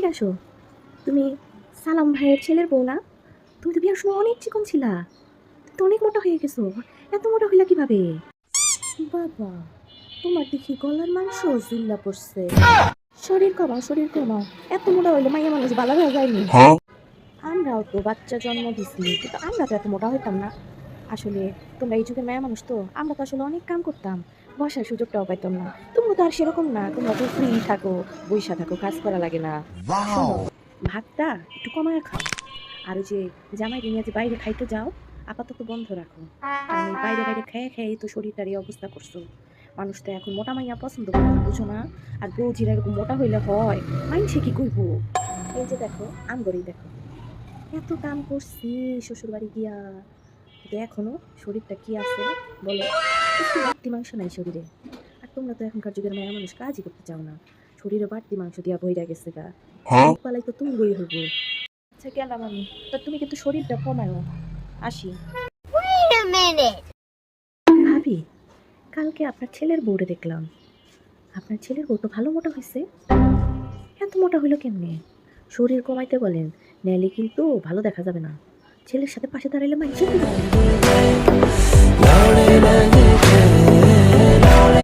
এদিকে আসো। তুমি সালাম ভাইয়ের ছেলের বউ না? তুমি তো বিয়ার সময় অনেক চিকন ছিলা, তুমি তো অনেক মোটা হয়ে গেছো। এত মোটা হইলা কিভাবে? বাবা, তোমার দেখি গলার মাংস জিল্লা পড়ছে। শরীর কমাও, শরীর কমাও। এত মোটা হইলে মাইয়া মানুষ বালা হয়ে যায়নি। আমরাও তো বাচ্চা জন্ম দিছি, কিন্তু আমরা তো এত মোটা হইতাম না। আসলে তোমরা এই যুগের মেয়ে মানুষ তো, আমরা তো আসলে অনেক কাম করতাম, বসার সুযোগটাও পাইতাম না। তোমরা তো আর সেরকম না, তোমরা তো ফ্রি থাকো, বইসা থাকো, কাজ করা লাগে না। শোনো, ভাতটা একটু কমায় খাও। আর ওই যে জামাই নিয়ে যে বাইরে খাইতে যাও, আপাতত বন্ধ রাখো। কারণ এই বাইরে বাইরে খেয়ে খেয়ে তো শরীরটার এই অবস্থা করছো। মানুষ তো এখন মোটা মাইয়া পছন্দ করে না, বুঝো না? আর বউজিরা এরকম মোটা হইলে হয়, মাইনসে কি কইবো? এই যে দেখো, আমগরেই দেখো, এত কাম করছি শ্বশুর বাড়ি গিয়া, কিন্তু এখনো শরীরটা কি আছে বলো? একটু বাড়তি মাংস নাই শরীরে। আর তোমরা তো এখনকার যুগের মেয়ে মানুষ কাজই করতে চাও না, শরীরে বাড়তি মাংস দিয়া বইরা গেছে গা। পালাই তো তুমি বই হইব। আচ্ছা গেলাম আমি, তো তুমি কিন্তু শরীরটা কমায়ো। আসি। Wait a minute. ভাবি, কালকে আপনার ছেলের বউরে দেখলাম। আপনার ছেলের বউ তো ভালো মোটা হয়েছে। এত মোটা হইলো কেমনে? শরীর কমাইতে বলেন, নাইলে কিন্তু ভালো দেখা যাবে না। ছেলের সাথে পাশে দাঁড়াইলে মাইছে কি বলে?